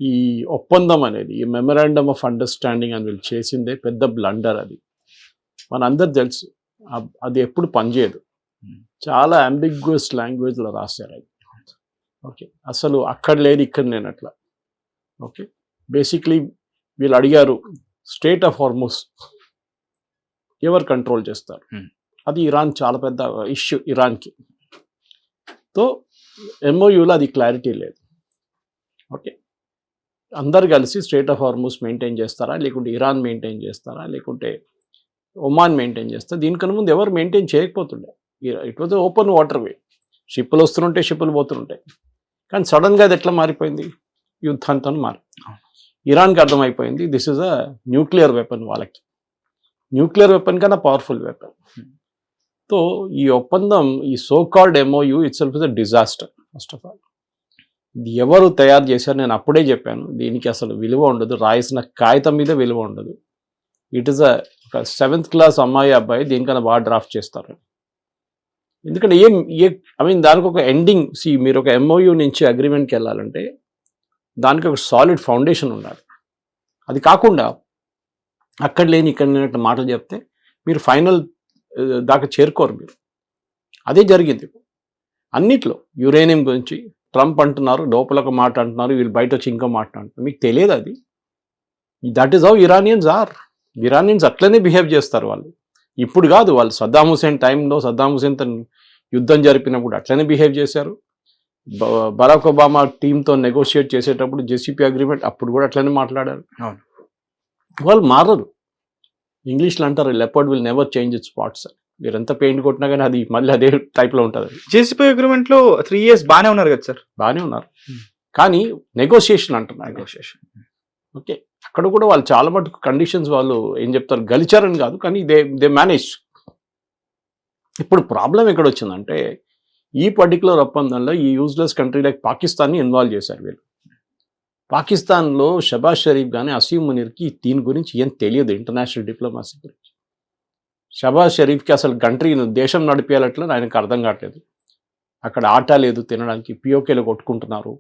ఈ ఒప్పందం అనేది ఈ మెమరాండమ్ ఆఫ్ అండర్స్టాండింగ్ అని వీళ్ళు చేసిందే పెద్ద బ్లండర్. అది మనందరు తెలుసు. అది ఎప్పుడు పనిచేయదు. చాలా అంబిగ్యూస్ లాంగ్వేజ్లో రాశారు అది. ఓకే, అసలు అక్కడ లేదు ఇక్కడ లేనట్లా. ఓకే, బేసిక్లీ వీళ్ళు అడిగారు స్టేట్ ఆఫ్ హార్మోస్ ఎవరు కంట్రోల్ చేస్తారు. అది ఇరాన్ చాలా పెద్ద ఇష్యూ ఇరాన్కి. తో ఎంఓయూలో అది క్లారిటీ లేదు. ఓకే, అందరు కలిసి స్టేట్ ఆఫ్ హార్మోస్ మెయింటైన్ చేస్తారా, లేకుంటే ఇరాన్ మెయింటైన్ చేస్తారా, లేకుంటే ఒమాన్ మెయింటైన్ చేస్తారా? దీనికన్నా ముందు ఎవరు మెయింటైన్ చేయకపోతుండే. It was open water way. షిప్పులు వస్తుంటాయి, షిప్పులు పోతుంటాయి. కానీ సడన్గా అది ఎట్లా మారిపోయింది? యుద్ధంతో మారి ఇరాన్కి అర్థమైపోయింది this is a nuclear weapon. వాళ్ళకి న్యూక్లియర్ వెపన్ కన్నా పవర్ఫుల్ వెపన్. సో ఈ ఒప్పందం, ఈ so called MoU it self is a disaster. First of all ఇది ఎవరు తయారు చేశారు? నేను అప్పుడే చెప్పాను, దీనికి అసలు విలువ ఉండదు. రాసిన కాగితం మీద విలువ ఉండదు. ఇట్ ఈస్ ఒక 7th క్లాస్ అమ్మాయి అబ్బాయి దీనికన్నా బాగా డ్రాఫ్ట్ చేస్తారు. ఎందుకంటే దానికి ఒక ఎండింగ్. మీరు ఒక ఎంఓయూ నుంచి అగ్రిమెంట్కి వెళ్ళాలంటే దానికి ఒక సాలిడ్ ఫౌండేషన్ ఉండాలి. అది కాకుండా అక్కడ లేని ఇక్కడ లేనట్టు మాటలు చెప్తే మీరు ఫైనల్ దాకా చేరుకోరు మీరు. అదే జరిగింది అన్నిట్లో. యురేనియం గురించి ట్రంప్ అంటున్నారు, లోపల ఒక మాట అంటున్నారు, వీళ్ళు బయట వచ్చి ఇంకో మాట అంటున్నారు. మీకు తెలియదు అది. That is how Iranians are. Iranians అట్లనే బిహేవ్ చేస్తారు వాళ్ళు. ఇప్పుడు కాదు, వాళ్ళు సద్దాం హుసేన్ టైంలో సద్దాం హుసేన్తో యుద్ధం జరిపినప్పుడు అట్లనే బిహేవ్ చేశారు. బరాక్ ఒబామా టీంతో నెగోషియేట్ చేసేటప్పుడు జెసిపి అగ్రిమెంట్ అప్పుడు కూడా అట్లనే మాట్లాడారు. వాళ్ళు మారరు. ఇంగ్లీష్లో అంటారు leopard will never change it's spots. మీరు ఎంత పెయింట్ కొట్టినా కానీ అది మళ్ళీ అదే టైప్లో ఉంటుంది. జేసీపీ అగ్రిమెంట్లో 3 years బాగానే ఉన్నారు కదా సార్? బాగానే ఉన్నారు, కానీ నెగోషియేషన్ అంటున్నారు. నెగోషియేషన్ ఓకే, అక్కడ కూడా వాళ్ళు చాలా మటుకు కండిషన్స్ వాళ్ళు ఏం చెప్తారు, గలిచారని కాదు, కానీ దే మేనేజ్. ఇప్పుడు ప్రాబ్లం ఎక్కడ వచ్చిందంటే ఈ పర్టికులర్ ఒప్పందంలో ఈ యూజ్లెస్ కంట్రీ లైక్ పాకిస్తాన్ని ఇన్వాల్వ్ చేశారు వీళ్ళు. పాకిస్తాన్లో షబాజ్ షరీఫ్ కానీ అసీం మునీర్కి దీని గురించి ఏం తెలియదు, ఇంటర్నేషనల్ డిప్లొమసీ గురించి. షబాజ్ షరీఫ్కి అసలు కంట్రీ దేశం నడిపేయాలట్లా ఆయనకు అర్థం కావట్లేదు. అక్కడ ఆట లేదు తినడానికి, పిఓకేలు కొట్టుకుంటున్నారు,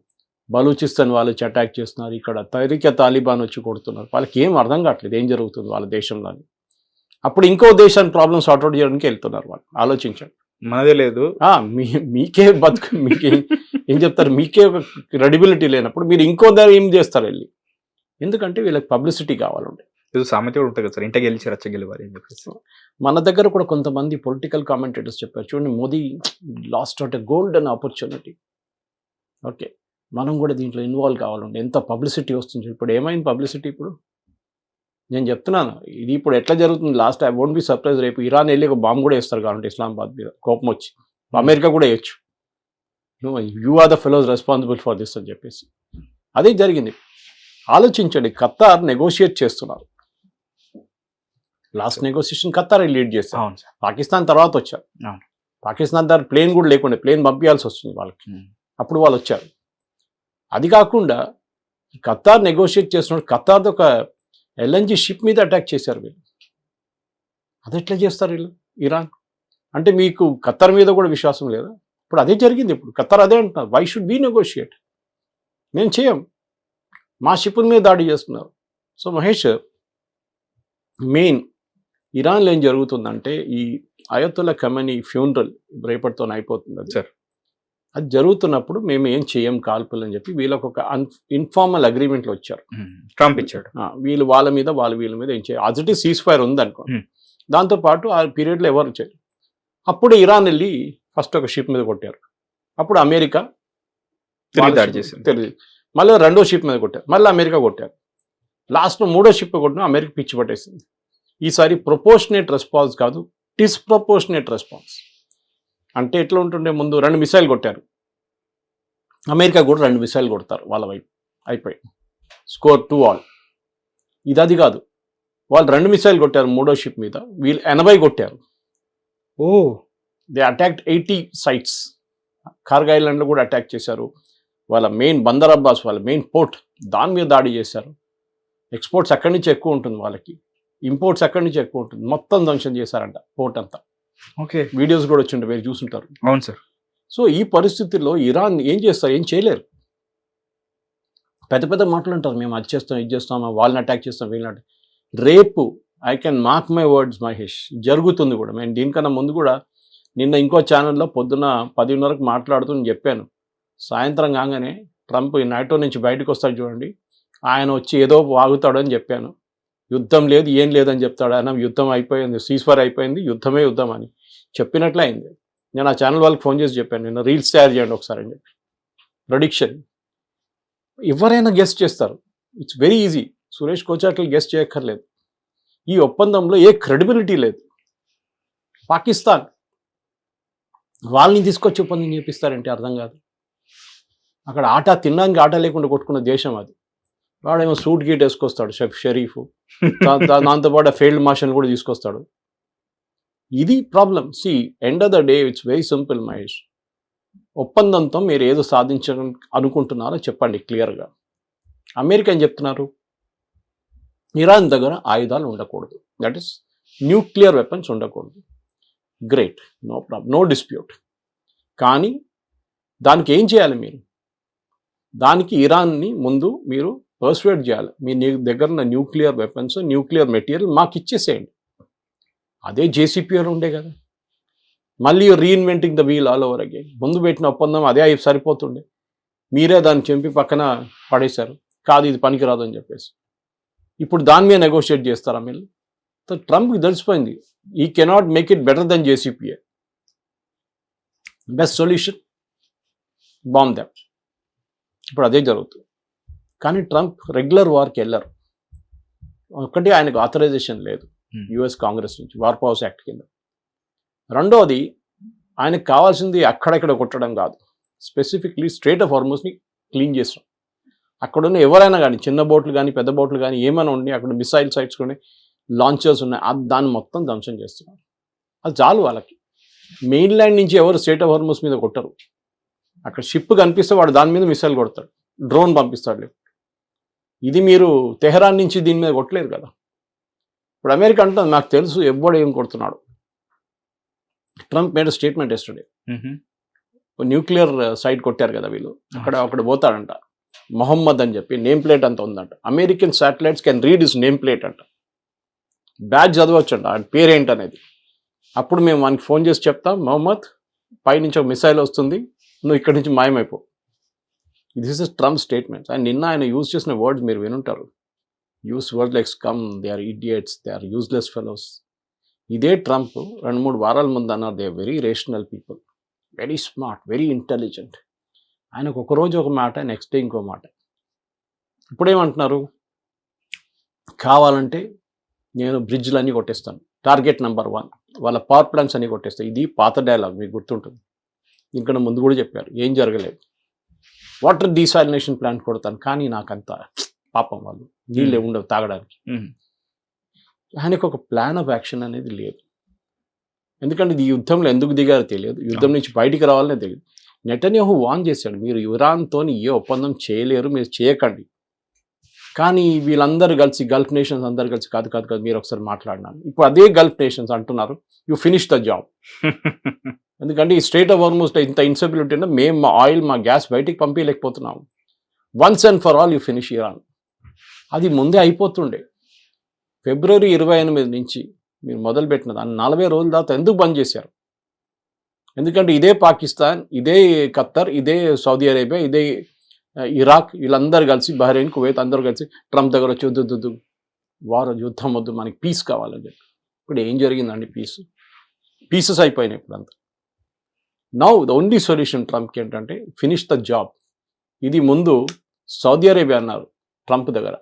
బలూచిస్తాన్ వాళ్ళు వచ్చి అటాక్ చేస్తున్నారు, ఇక్కడ తహరీకే తాలిబాన్ వచ్చి కొడుతున్నారు. వాళ్ళకి ఏం అర్థం కావట్లేదు ఏం జరుగుతుంది వాళ్ళ దేశంలో. అప్పుడు ఇంకో దేశాన్ని ప్రాబ్లమ్ సార్ట్అవుట్ చేయడానికి వెళ్తున్నారు వాళ్ళు. ఆలోచించండి. మనదే లేదు, మీకే బతుకు, మీకే ఏం చెప్తారు, మీకే ఒక క్రెడిబిలిటీ లేనప్పుడు మీరు ఇంకో దాన్ని ఏం చేస్తారు వెళ్ళి? ఎందుకంటే వీళ్ళకి పబ్లిసిటీ కావాలండి. సామెత కూడా ఉంటుంది కదా సార్, ఇంట గెలిచి రచ్చ గెలివాలి అని చెప్పేసి. మన దగ్గర కూడా కొంతమంది పొలిటికల్ కామెంటేటర్స్ చెప్పారు, చూడండి Modi last out a golden opportunity. Okay, మనం కూడా దీంట్లో ఇన్వాల్వ్ కావాలండి. ఎంత పబ్లిసిటీ వస్తుంది. ఇప్పుడు ఏమైంది పబ్లిసిటీ? ఇప్పుడు నేను చెప్తున్నాను, ఇది ఇప్పుడు ఎట్లా జరుగుతుంది last I won't be surprise. రేపు ఇరాన్ వెళ్ళి ఒక బాంబు కూడా వేస్తారు కాబట్టి ఇస్లామాబాద్ మీద కోపం వచ్చి, అమెరికా కూడా వేయచ్చు. You are the fellows responsible for this అని చెప్పేసి. అదే జరిగింది. ఆలోచించండి, ఖతార్ నెగోషియేట్ చేస్తున్నారు. లాస్ట్ నెగోషియేషన్ ఖతార్ లీడ్ చేస్తారు. పాకిస్తాన్ తర్వాత వచ్చారు. పాకిస్తాన్ దగ్గర ప్లేన్ కూడా లేకుండా ప్లేన్ పంపించాల్సి వస్తుంది వాళ్ళకి. అప్పుడు వాళ్ళు వచ్చారు. అది కాకుండా ఖతార్ నెగోషియేట్ చేస్తున్నప్పుడు ఖతార్ది ఒక LNG షిప్ మీద అటాక్ చేశారు వీళ్ళు. అది ఎట్లా చేస్తారు వీళ్ళు? ఇరాన్ అంటే మీకు ఖతార్ మీద కూడా విశ్వాసం లేదా? ఇప్పుడు అదే జరిగింది. ఇప్పుడు ఖతార్ అదే అంటున్నారు, వై షుడ్ బీ నెగోషియేట్, మేము చేయం, మా షిప్పుల మీద దాడి చేస్తున్నారు. సో మహేష్, మెయిన్ ఇరాన్లో ఏం జరుగుతుందంటే ఈ అయతుల్లా ఖమేనీ ఫ్యూనరల్ రేపటితో అయిపోతుంది అది సార్. అది జరుగుతున్నప్పుడు మేము ఏం చేయం కాల్పులు అని చెప్పి వీళ్ళకి ఒక ఇన్ఫార్మల్ అగ్రిమెంట్లో వచ్చారు. ట్రంప్ ఇచ్చాడు. వీళ్ళు వాళ్ళ మీద వీళ్ళ మీద ఏం చేయాలి, as it is cease fire ఉందనుకో. దాంతోపాటు ఆ పీరియడ్లో ఎవరు చేయరు. అప్పుడు ఇరాన్ వెళ్ళి ఫస్ట్ ఒక షిప్ మీద కొట్టారు. అప్పుడు అమెరికా దాడి చేసింది. తెలియదు. మళ్ళీ రెండో షిప్ మీద కొట్టారు, మళ్ళీ అమెరికా కొట్టారు. లాస్ట్లో మూడో షిప్ కొట్టిన అమెరికా పిచ్చి పట్టేసింది. ఈసారి ప్రొపోర్షనేట్ రెస్పాన్స్ కాదు, డిస్ప్రపోర్షనేట్ రెస్పాన్స్. అంటే ఎట్లా ఉంటుండే, ముందు 2 మిసైల్ కొట్టారు, అమెరికా కూడా 2 మిసైల్ కొడతారు వాళ్ళ వైపు, అయిపోయి స్కోర్ 2-all. ఇది అది కాదు, వాళ్ళు 2 మిసైల్ కొట్టారు మూడో షిప్ మీద, వీళ్ళు 80 కొట్టారు. They attacked 80 sites. కార్గ్ ఐలాండ్లో కూడా అటాక్ చేశారు. వాళ్ళ మెయిన్ బందర్ అబ్బాస్, వాళ్ళ మెయిన్ పోర్ట్, దాని మీద దాడి చేశారు. ఎక్స్పోర్ట్స్ అక్కడి నుంచి ఎక్కువ ఉంటుంది వాళ్ళకి, ఇంపోర్ట్స్ అక్కడి నుంచి ఎక్కువ ఉంటుంది. మొత్తం ధ్వంసం చేశారంట పోర్ట్ అంతా. ఓకే, వీడియోస్ కూడా వచ్చింటే మీరు చూసుంటారు. అవును సార్. సో ఈ పరిస్థితుల్లో ఇరాన్ ఏం చేస్తారు? ఏం చేయలేరు. పెద్ద పెద్ద మాటలు అంటారు, మేము అది చేస్తాం ఇది చేస్తాం, వాళ్ళని అటాక్ చేస్తాం వీళ్ళని attack. రేపు I can mark my words Mahesh, జరుగుతుంది కూడా. నేను దీనికన్నా ముందు కూడా నిన్న ఇంకో ఛానల్లో పొద్దున్న 10:30కు మాట్లాడుతూ నేను చెప్పాను, సాయంత్రం కాగానే ట్రంప్ ఈ నాటో నుంచి బయటకు వస్తాడు చూడండి, ఆయన వచ్చి ఏదో వాగుతాడు అని చెప్పాను. యుద్ధం లేదు ఏం లేదని చెప్తాడు ఆయన, యుద్ధం అయిపోయింది, సీజ్ఫైర్ అయిపోయింది, యుద్ధమే యుద్ధం అని చెప్పినట్లే అయింది. నేను ఆ ఛానల్ వాళ్ళకి ఫోన్ చేసి చెప్పాను, నిన్న రీల్స్ తయారు చేయండి ఒకసారి అని చెప్పి. ప్రెడిక్షన్ ఎవరైనా గెస్ట్ చేస్తారు, it's very easy. Suresh Kochatla guess చేయక్కర్లేదు. ఈ ఒప్పందంలో ఏ క్రెడిబిలిటీ లేదు. పాకిస్తాన్ వాళ్ళని తీసుకొచ్చి ఒప్పందం చేపిస్తారంటే అర్థం కాదు. అక్కడ ఆట తినడానికి ఆట లేకుండా కొట్టుకున్న దేశం అది. వాడేమో సూట్ గీట్ వేసుకొస్తాడు షరీఫ్, దాంతోపాటు ఫీల్డ్ మార్షల్ కూడా తీసుకొస్తాడు. ఇది problem. See end of the day it's very simple Mahesh. ఒప్పందంతో మీరు ఏదో సాధించాలని అనుకుంటున్నారో చెప్పండి క్లియర్గా. అమెరికా ఏం చెప్తున్నారు, ఇరాన్ దగ్గర ఆయుధాలు ఉండకూడదు, దట్ ఈస్ న్యూక్లియర్ వెపన్స్ ఉండకూడదు. Great, no problem, no dispute. కానీ దానికి ఏం చేయాలి మీరు? దానికి ఇరాన్ని ముందు మీరు పర్సువేట్ చేయాలి. మీ దగ్గర ఉన్న న్యూక్లియర్ వెపన్స్, న్యూక్లియర్ మెటీరియల్ మాకు ఇచ్చేసేయండి. అదే జేసీపీఆర్ ఉండే కదా. మళ్ళీ reinventing the we'll all over again. ముందు పెట్టిన ఒప్పందం అదే సరిపోతుండే, మీరే దాన్ని చెంపి పక్కన పడేశారు, కాదు ఇది పనికిరాదు అని చెప్పేసి. ఇప్పుడు దాని మీద నెగోషియేట్ చేస్తారా మీరు? సో ట్రంప్కి తెలిసిపోయింది, he cannot make it better than JCPA. Best solution bomb them. ఇప్పుడు అదే జరుగుతుంది. కానీ ట్రంప్ రెగ్యులర్ వార్కి వెళ్ళరు. ఒకటి, ఆయనకు ఆథరైజేషన్ లేదు యుఎస్ కాంగ్రెస్ నుంచి వార్ పవర్స్ యాక్ట్ కింద. రెండోది, ఆయనకు కావాల్సింది అక్కడెక్కడ కొట్టడం కాదు, స్పెసిఫిక్లీ స్ట్రేట్ ఆఫ్ హార్మోస్ని క్లీన్ చేస్తాం. అక్కడున్న ఎవరైనా కానీ, చిన్న బోట్లు కానీ పెద్ద బోట్లు కానీ ఏమైనా ఉండి, అక్కడ మిసైల్ సైట్స్ కొన్ని లాంచర్స్ ఉన్నాయి, దాన్ని మొత్తం ధ్వంసం చేస్తున్నారు. అది చాలు వాళ్ళకి. మెయిన్ ల్యాండ్ నుంచి ఎవరు స్ట్రేట్ ఆఫ్ హార్మోస్ మీద కొట్టరు. అక్కడ షిప్ కనిపిస్తే వాడు దాని మీద మిసైల్ కొడతాడు, డ్రోన్ పంపిస్తాడు. ఇది మీరు తెహరాన్ నుంచి దీని మీద కొట్టలేరు కదా. ఇప్పుడు అమెరికా అంటుంది, నాకు తెలుసు ఎవడు ఏం కొడుతున్నాడు. Trump made statement yesterday, nuclear site కొట్టారు కదా వీళ్ళు, అక్కడ పోతాడంట మొహమ్మద్ అని చెప్పి, నేమ్ ప్లేట్ అంత ఉందంట. American satellites can read is name plate అంట, బ్యాచ్ చదవచ్చు అంట, ఆయన పేరేంటనేది. అప్పుడు మేము వానికి ఫోన్ చేసి చెప్తాం, మొహమ్మద్ పైనుంచి ఒక మిసైల్ వస్తుంది, నువ్వు ఇక్కడి నుంచి మాయమైపో. This is Trump statements. And నిన్న ఆయన యూజ్ చేసిన వర్డ్స్ మీరు వినుంటారు. Uses word like scum, they are idiots, they are useless fellows. ఇదే ట్రంప్ 2-3 వారాల ముందు అన్నారు, they are very rational people, very smart, very intelligent. ఆయనకు ఒకరోజు ఒక మాట, నెక్స్ట్ డే ఇంకో మాట. ఇప్పుడేమంటున్నారు, కావాలంటే నేను బ్రిడ్జ్లు అన్నీ కొట్టేస్తాను, టార్గెట్ నెంబర్ 1, వాళ్ళ పవర్ ప్లాంట్స్ అన్నీ కొట్టేస్తాను. ఇది పాత డైలాగ్, మీకు గుర్తుంటుంది. ఇంకన్నా ముందు కూడా చెప్పారు, ఏం జరగలేదు. వాటర్ డీసాలినేషన్ ప్లాంట్ కొడతాను, కానీ నాకంత పాపం, వాళ్ళు నీళ్ళే ఉండవు తాగడానికి. ఆయనకు ఒక ప్లాన్ ఆఫ్ యాక్షన్ అనేది లేదు. ఎందుకంటే ఈ యుద్ధంలో ఎందుకు దిగారో తెలియదు, యుద్ధం నుంచి బయటికి రావాలనే తెలియదు. నెటన్యాహు వార్న్ చేశాడు, మీరు ఇరాన్తో ఏ ఒప్పందం చేయలేరు, మీరు చేయకండి. కానీ వీళ్ళందరూ కలిసి, గల్ఫ్ నేషన్స్ అందరు కలిసి, కాదు కాదు కాదు మీరు ఒకసారి మాట్లాడినాను. ఇప్పుడు అదే గల్ఫ్ నేషన్స్ అంటున్నారు, యూ ఫినిష్ ద జాబ్. ఎందుకంటే ఈ స్ట్రేట్ ఆఫ్ హార్మోస్ ఇంత ఇన్స్టెబిలిటీ ఉంటే మేము మా ఆయిల్, మా గ్యాస్ బయటికి పంపించలేకపోతున్నాము. Once and for all you finish Iran. అది ముందే అయిపోతుండే. ఫిబ్రవరి 28 నుంచి మీరు మొదలుపెట్టిన దాన్ని 40 రోజుల దాకా ఎందుకు బంద్ చేశారు? ఎందుకంటే ఇదే పాకిస్తాన్, ఇదే ఖత్తర్, ఇదే సౌదీ అరేబియా, ఇదే ఇరాక్, వీళ్ళందరూ కలిసి, బహ్రెయిన్, కువైత్ అందరూ కలిసి ట్రంప్ దగ్గర వచ్చి వద్దు వారు యుద్ధం వద్దు, మనకి పీస్ కావాలని చెప్పి. ఇప్పుడు ఏం జరిగిందండి? పీసెస్ అయిపోయినాయి ఇప్పుడు అంతా. నౌ ద ఓన్లీ సొల్యూషన్ ట్రంప్కి ఏంటంటే ఫినిష్ ద జాబ్. ఇది ముందు సౌదీ అరేబియా అన్నారు ట్రంప్ దగ్గర.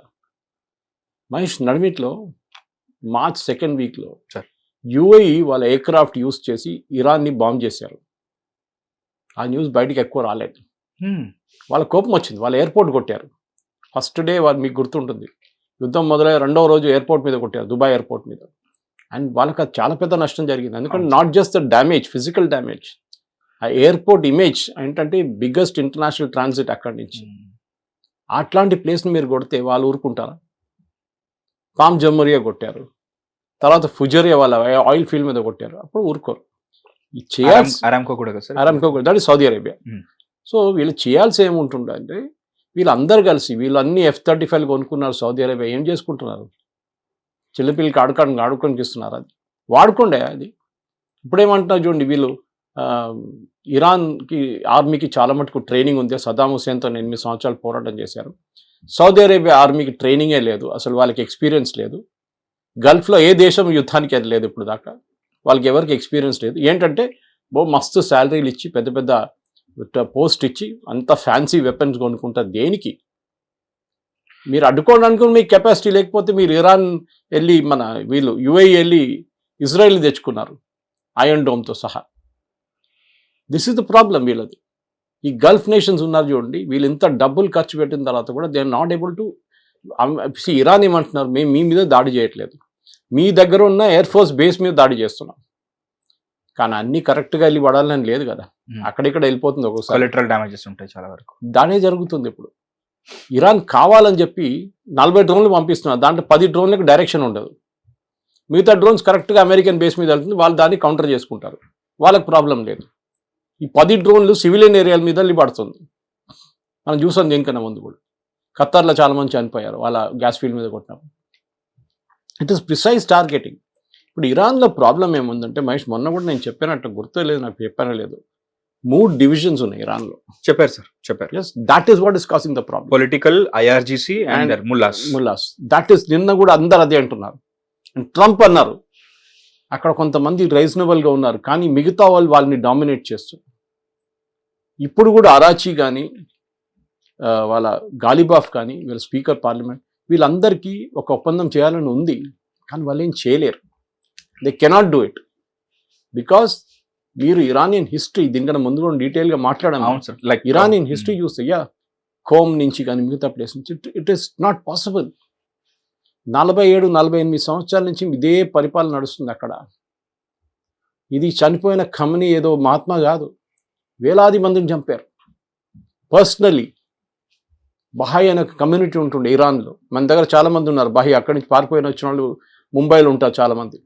మహేష్ నడిమిట్లో మార్చ్ 2nd వీక్లో యుఏఈ వాళ్ళ ఎయిర్క్రాఫ్ట్ యూస్ చేసి ఇరాన్ని బాంబ్ చేశారు. ఆ న్యూస్ బయటికి ఎక్కువ రాలేదు. వాళ్ళ కోపం వచ్చింది, వాళ్ళ ఎయిర్పోర్ట్ కొట్టారు. ఫస్ట్ డే వాళ్ళు, మీకు గుర్తుంటుంది, యుద్ధం మొదలయ్యే 2వ రోజు ఎయిర్పోర్ట్ మీద కొట్టారు, దుబాయ్ ఎయిర్పోర్ట్ మీద. అండ్ వాళ్ళకి అది చాలా పెద్ద నష్టం జరిగింది. ఎందుకంటే not just the damage, physical damage, ఆ ఎయిర్పోర్ట్ ఇమేజ్ ఏంటంటే బిగ్గెస్ట్ ఇంటర్నేషనల్ ట్రాన్సిట్ అక్కడి నుంచి. అట్లాంటి ప్లేస్ని మీరు కొడితే వాళ్ళు ఊరుకుంటారా? పామ్ జమ్మరియా కొట్టారు, తర్వాత ఫుజరియా వాళ్ళ ఆయిల్ ఫీల్డ్ మీద కొట్టారు, అప్పుడు ఊరుకోరు. అరామ్కో కూడా, that is Saudi Arabia. So వీళ్ళు చేయాల్సి ఏముంటుందంటే, వీళ్ళందరూ కలిసి వీళ్ళన్నీ F-35 కొనుక్కున్నారు సౌదీ అరేబియా. ఏం చేసుకుంటున్నారు? చిన్నపిల్లలకి ఆడుకోనికి ఇస్తున్నారు. అది వాడుకోండి. అది ఇప్పుడేమంటున్నారు చూడండి, వీళ్ళు ఇరాన్కి ఆర్మీకి చాలా మటుకు ట్రైనింగ్ ఉంది. సదాం హుసేన్తో 8 సంవత్సరాలు పోరాటం చేశారు. సౌదీ అరేబియా ఆర్మీకి ట్రైనింగే లేదు, అసలు వాళ్ళకి ఎక్స్పీరియన్స్ లేదు. గల్ఫ్లో ఏ దేశం యుద్ధానికి అది లేదు ఇప్పుడు దాకా. వాళ్ళకి ఎవరికి ఎక్స్పీరియన్స్ లేదు. ఏంటంటే మస్తు శాలరీలు ఇచ్చి పెద్ద పెద్ద పోస్ట్ ఇచ్చి అంత ఫ్యాన్సీ వెపన్స్ కొనుక్కుంటారు. దేనికి? మీరు అడ్డుకోవడానికి మీకు కెపాసిటీ లేకపోతే మీరు ఇరాన్ వెళ్ళి వీళ్ళు UAE వెళ్ళి ఇజ్రాయెల్ తెచ్చుకున్నారు ఐరన్ డోమ్తో సహా. దిస్ ఇస్ ద ప్రాబ్లం వీళ్ళది. ఈ గల్ఫ్ నేషన్స్ ఉన్నారు చూడండి, వీళ్ళు ఇంత డబ్బులు ఖర్చు పెట్టిన తర్వాత కూడా they are not able to. Iran ఏమంటున్నారు, మేము మీ మీద దాడి చేయట్లేదు, మీ దగ్గర ఉన్న ఎయిర్ ఫోర్స్ బేస్ మీద దాడి చేస్తున్నాం. కానీ అన్నీ కరెక్ట్గా వెళ్ళి పడాలని లేదు కదా, అక్కడిక్కడ వెళ్ళిపోతుంది ఒక్కోసారి. కొలెటరల్ డ్యామేజెస్ ఉంటాయి చాలా వరకు. దానే జరుగుతుంది ఇప్పుడు. ఇరాన్ కావాలని చెప్పి 40 డ్రోన్లు పంపిస్తున్నారు, దాంట్లో 10 డ్రోన్లకు డైరెక్షన్ ఉండదు. మిగతా డ్రోన్స్ కరెక్ట్గా అమెరికన్ బేస్ మీద వెళ్తుంది, వాళ్ళు దాన్ని కౌంటర్ చేసుకుంటారు, వాళ్ళకి ప్రాబ్లం లేదు. ఈ 10 డ్రోన్లు సివిలియన్ ఏరియాల మీద పడుతుంది. మనం చూసాం దేనికన్నా ముందు కూడా. ఖత్తర్లో చాలా మంది చనిపోయారు వాళ్ళ గ్యాస్ ఫీల్డ్ మీద కొట్టినప్పుడు. It is precise targeting. ఇప్పుడు ఇరాన్లో ప్రాబ్లం ఏముందంటే మహేష్, మొన్న కూడా నేను చెప్పానట్టు గుర్తు లేదు, నాకు చెప్పానో లేదు, 3 డివిజన్స్ ఉన్నాయి ఇరాన్లో. చెప్పారు సార్, చెప్పారు. Yes, that is what is causing the problem. Political, IRGC and mullahs. That is, నిన్న కూడా అందరు అదే అంటున్నారు. అండ్ ట్రంప్ అన్నారు అక్కడ కొంతమంది రీజనబుల్గా ఉన్నారు, కానీ మిగతా వాళ్ళని డామినేట్ చేస్తారు. ఇప్పుడు కూడా అరాచీ కానీ వాళ్ళ గాలిబాఫ్ కానీ వీళ్ళ స్పీకర్ పార్లమెంట్ వీళ్ళందరికీ ఒక ఒప్పందం చేయాలని ఉంది, కానీ వాళ్ళు ఏం చేయలేరు. They cannot do it because మీరు ఇరానియన్ హిస్టరీ దీనికన్నా ముందు కూడా డీటెయిల్గా మాట్లాడాము. లైక్ ఇరానియన్ హిస్టరీ చూస్తే కోమ్ నుంచి కానీ మిగతా ప్లేస్ నుంచి ఇట్ ఈస్ నాట్ పాసిబుల్. 47-48 సంవత్సరాల నుంచి ఇదే పరిపాలన నడుస్తుంది అక్కడ. ఇది చనిపోయిన ఖమనీ ఏదో మహాత్మా కాదు, వేలాది మందిని చంపారు. పర్సనలీ బహాయి అనే కమ్యూనిటీ ఉంటుండే ఇరాన్లో. మన దగ్గర చాలామంది ఉన్నారు బహాయి, అక్కడి నుంచి పారిపోయిన వచ్చిన వాళ్ళు ముంబైలో ఉంటారు చాలామంది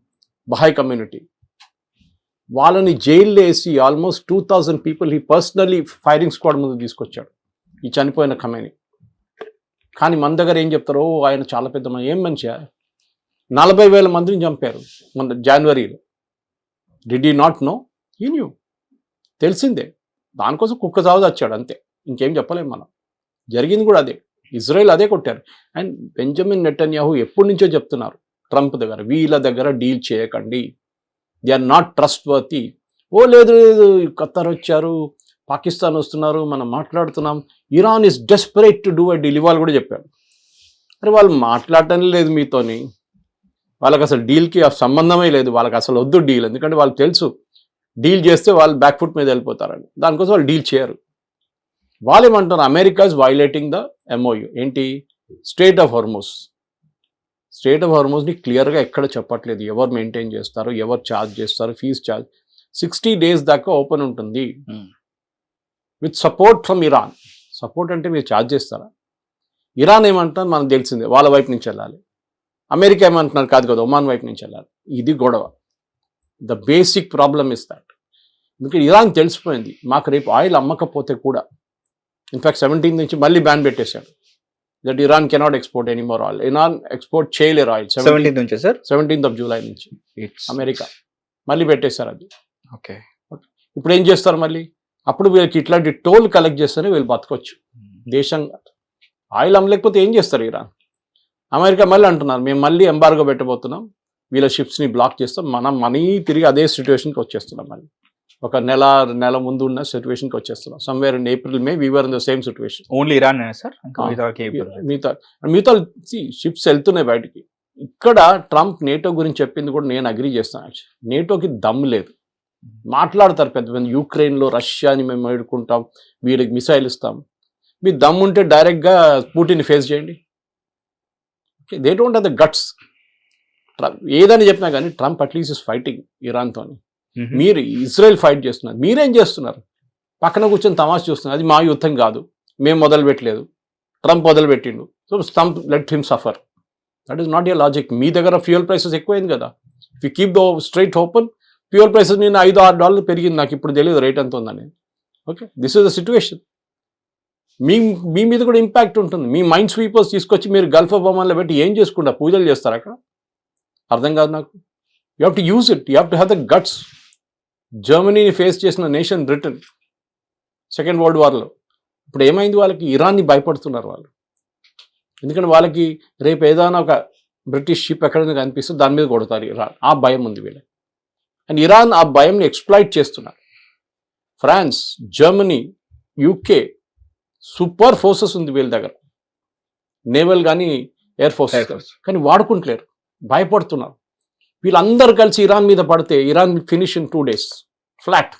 బహాయి కమ్యూనిటీ. వాళ్ళని జైల్లో వేసి ఆల్మోస్ట్ 2000 పీపుల్ ఈ పర్సనలీ ఫైరింగ్ స్క్వాడ్ ముందు తీసుకొచ్చాడు ఈ చనిపోయిన ఖమేనీ. కానీ మన దగ్గర ఏం చెప్తారో ఆయన చాలా పెద్ద ఏం మనిషి, 40,000 మందిని చంపారు మన జనవరిలో. Did you not know? ఈ న్యూ, తెలిసిందే. దానికోసం కుక్క చావు వచ్చాడు అంతే, ఇంకేం చెప్పలేము మనం. జరిగింది కూడా అదే, ఇజ్రాయెల్ అదే కొట్టారు. అండ్ బెంజమిన్ నెటన్యాహు ఎప్పటి నుంచో చెప్తున్నారు ట్రంప్ దగ్గర, వీళ్ళ దగ్గర డీల్ చేయకండి, they are not trustworthy. లేదు ఖత్తర్ వచ్చారు, పాకిస్తాన్ వస్తున్నారు, మనం మాట్లాడుతున్నాం, Iran is desperate to do a deal. ఇవాళ కూడా చెప్పారు. అరే వాళ్ళు మాట్లాడటం లేదు మీతోని, వాళ్ళకి అసలు డీల్కి సంబంధమే లేదు, వాళ్ళకి అసలు వద్దు డీల్. ఎందుకంటే వాళ్ళు తెలుసు డీల్ చేస్తే వాళ్ళు బ్యాక్ ఫుట్ మీద వెళ్ళిపోతారని, దానికోసం వాళ్ళు డీల్ చేయరు. వాళ్ళు ఏమంటారు, America is violating the MOU. ఏంటి? Strait of Hormuz. Strait of హార్మోస్ని క్లియర్గా ఎక్కడ చెప్పట్లేదు, ఎవరు మెయింటైన్ చేస్తారు, ఎవరు ఛార్జ్ చేస్తారు, ఫీజు ఛార్జ్. 60 days దాకా ఓపెన్ ఉంటుంది with support from Iran. Support అంటే మీరు ఛార్జ్ చేస్తారా? ఇరాన్ ఏమంటారు మనకు తెలిసిందే, వాళ్ళ వైపు నుంచి వెళ్ళాలి. అమెరికా ఏమంటున్నారు, కాదు కదా ఒమాన్ వైపు నుంచి వెళ్ళాలి. ఇది గొడవ. The basic problem is that. ఎందుకంటే ఇరాన్ తెలిసిపోయింది మాకు రేపు ఆయిల్ అమ్మకపోతే కూడా, ఇన్ఫ్యాక్ట్ 17 నుంచి మళ్ళీ బ్యాన్ పెట్టేశాడు, that Iran cannot export anymore oil. Iran export చేయలేరు ఆయిల్ 17th of July నుంచి. అమెరికా మళ్ళీ పెట్టేశారు అది. ఓకే, ఇప్పుడు ఏం చేస్తారు మళ్ళీ? అప్పుడు వీళ్ళకి ఇట్లాంటి టోల్ కలెక్ట్ చేస్తేనే వీళ్ళు బతకొచ్చు దేశంగా. ఆయిల్ అమ్మలేకపోతే ఏం చేస్తారు ఇరాన్? అమెరికా మళ్ళీ అంటున్నారు మేము మళ్ళీ ఎంబార్గో పెట్టబోతున్నాం, వీళ్ళ షిప్స్ని బ్లాక్ చేస్తాం, మనం మనీ తిరిగి అదే సిచ్యువేషన్కి వచ్చేస్తున్నాం. మళ్ళీ ఒక నెల ముందు ఉన్న సిచ్యువేషన్కి వచ్చేస్తున్నాం. Somewhere in April, May we were in the same situation. Only Iran sir? మిగతా షిప్స్ వెళ్తున్నాయి బయటికి. ఇక్కడ ట్రంప్ నేటో గురించి చెప్పింది కూడా నేను అగ్రీ చేస్తాను. యాక్చువల్లీ నేటోకి దమ్ లేదు. మాట్లాడతారు పెద్ద పెద్ద, యూక్రెయిన్లో రష్యాని మేము ఎదుర్కొంటాం, వీళ్ళకి మిసైల్ ఇస్తాం. మీ దమ్ ఉంటే డైరెక్ట్గా పుటిన్ని ఫేస్ చేయండి. Okay, they don't have the guts. ఏదని చెప్పినా కానీ ట్రంప్ అట్లీస్ట్ ఇస్ ఫైటింగ్ ఇరాన్తో. మీరు ఇజ్రాయెల్ ఫైట్ చేస్తున్నారు, మీరేం చేస్తున్నారు? పక్కన కూర్చొని తమాషా చూస్తున్నారు. అది మా యుద్ధం కాదు, మేము మొదలు పెట్టలేదు, ట్రంప్ మొదలు పెట్టిండు, so Trump let him suffer. That is not your logic. మీ దగ్గర ఫ్యూయల్ ప్రైసెస్ ఎక్కువైంది కదా, if you keep the strait open, fuel prices నేను $5-6 పెరిగింది, నాకు ఇప్పుడు తెలియదు రేట్ ఎంత ఉందని. Okay, this is the situation. మీ మీద కూడా ఇంపాక్ట్ ఉంటుంది. మీ మైండ్ స్వీపర్స్ తీసుకొచ్చి మీరు గల్ఫ్ ఆఫ్ ఒమాన్లో పెట్టి ఏం చేసుకుంటా, పూజలు చేస్తారు అక్కడ? అర్థం కాదు నాకు. You have to use it, you have to have the guts. జర్మనీని ఫేస్ చేసిన నేషన్ బ్రిటన్ సెకండ్ వరల్డ్ వార్లో. ఇప్పుడు ఏమైంది వాళ్ళకి? ఇరాన్ని భయపడుతున్నారు వాళ్ళు. ఎందుకంటే వాళ్ళకి రేపు ఏదైనా ఒక బ్రిటిష్ షిప్ ఎక్కడైనా కనిపిస్తే దాని మీద కొడతారు ఇరాన్. ఆ భయం ఉంది వీళ్ళకి. అండ్ ఇరాన్ ఆ భయంని ఎక్స్ప్లాయిట్ చేస్తున్నారు. France, Germany, UK super forces ఉంది వీళ్ళ దగ్గర, నేవల్ కానీ ఎయిర్ ఫోర్సెస్, కానీ వాడుకుంటలేరు, భయపడుతున్నారు. వీళ్ళందరూ కలిసి ఇరాన్ మీద పడితే Iran finish in 2 days flat.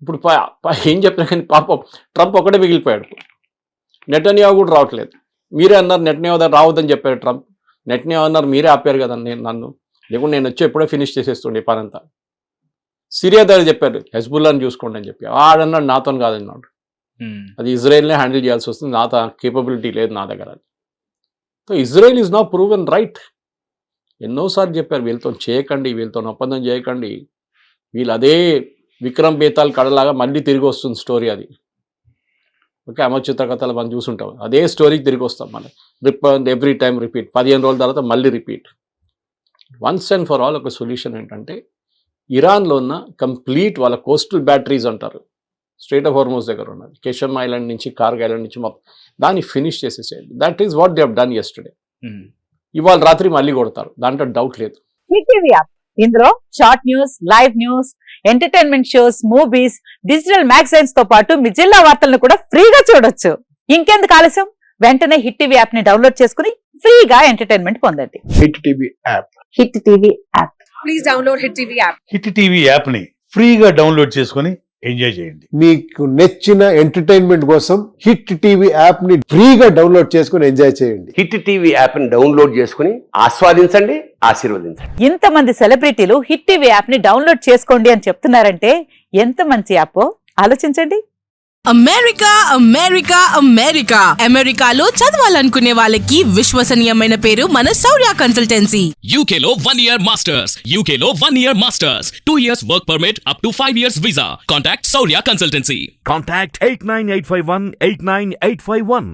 ఇప్పుడు ఏం చెప్పినా కానీ పాపం ట్రంప్ ఒకటే మిగిలిపోయాడు. నెటన్యాహు కూడా రావట్లేదు. మీరే అన్నారు నెటన్యాహు రావద్దని చెప్పారు ట్రంప్. నెటన్యాహు అన్నారు మీరే ఆపారు కదా నన్ను, లేకుంటే నేను వచ్చి ఎప్పుడో ఫినిష్ చేసేస్తుండే పని అంతా. సిరియా దగ్గర చెప్పారు హెజ్బుల్లాని చూసుకోండి అని చెప్పి, ఆడన్నాడు నాతో కాదన్నాడు. అది ఇజ్రాయెల్నే హ్యాండిల్ చేయాల్సి వస్తుంది, నాతో కేపబిలిటీ లేదు నా దగ్గర. So Israel is not proven right. ఎన్నోసార్లు చెప్పారు వీళ్ళతో చేయకండి, వీళ్ళతో ఒప్పందం చేయకండి. వీళ్ళు అదే విక్రమ్ బేతాల్ కడలాగా మళ్ళీ తిరిగి వస్తుంది స్టోరీ అది. ఓకే, అమర్చిత్ర కథలు మనం చూసుంటాం, అదే స్టోరీకి తిరిగి వస్తాం మనం. ఎవ్రీ టైం రిపీట్, 15 రోజుల తర్వాత మళ్ళీ repeat. Once and for all ఒక సొల్యూషన్ ఏంటంటే ఇరాన్లో ఉన్న కంప్లీట్ వాళ్ళ కోస్టల్ బ్యాటరీస్ అంటారు, స్ట్రేట్ ఆఫ్ హార్మోస్ దగ్గర ఉన్నది, కేషమ్ ఐలాండ్ నుంచి కార్గ్ ఐలాండ్ నుంచి మొత్తం దాన్ని ఫినిష్ చేసేసేయండి. That is what they have done yesterday. ఇవాళ రాత్రి మళ్ళీ కొడతారు, దాంట్లో డౌట్ లేదు. హిట్ టీవీ యాప్, ఇందులో short news, live news, entertainment shows, movies, digital magazines తో పాటు మీ జిల్లా వార్తలను కూడా ఫ్రీగా చూడొచ్చు. ఇంకెందుకు ఆలస్యం, వెంటనే హిట్ టీవీ యాప్ ని డౌన్లోడ్ చేసుకుని ఫ్రీగా ఎంటర్టైన్మెంట్ పొందండి. Hit TV app, hit TV app, please download hit TV app. Hit TV app ని ఫ్రీగా డౌన్లోడ్ చేసుకొని ఎంజాయ్ చేయండి. మీకు నచ్చిన ఎంటర్టైన్మెంట్ కోసం హిట్ టీవీ యాప్ ని ఫ్రీగా డౌన్లోడ్ చేసుకొని ఎంజాయ్ చేయండి. హిట్ టీవీ యాప్ ని డౌన్లోడ్ చేసుకుని ఆస్వాదించండి, ఆశీర్వదించండి. ఇంతమంది సెలబ్రిటీలు హిట్ టీవీ యాప్ ని డౌన్లోడ్ చేసుకోండి అని చెప్తున్నారంటే ఎంత మంచి యాప్ ఆలోచించండి. అమెరికా అమెరికా అమెరికా అమెరికాలో చదవాలనుకునే వాళ్ళకి విశ్వసనీయమైన పేరు మన శౌర్య కన్సల్టెన్సీ. UK లో 1 year masters, UK లో 1 year masters, 2 years work permit up to 5 years visa. Contact Saurya Consultancy. Contact 89851 89851.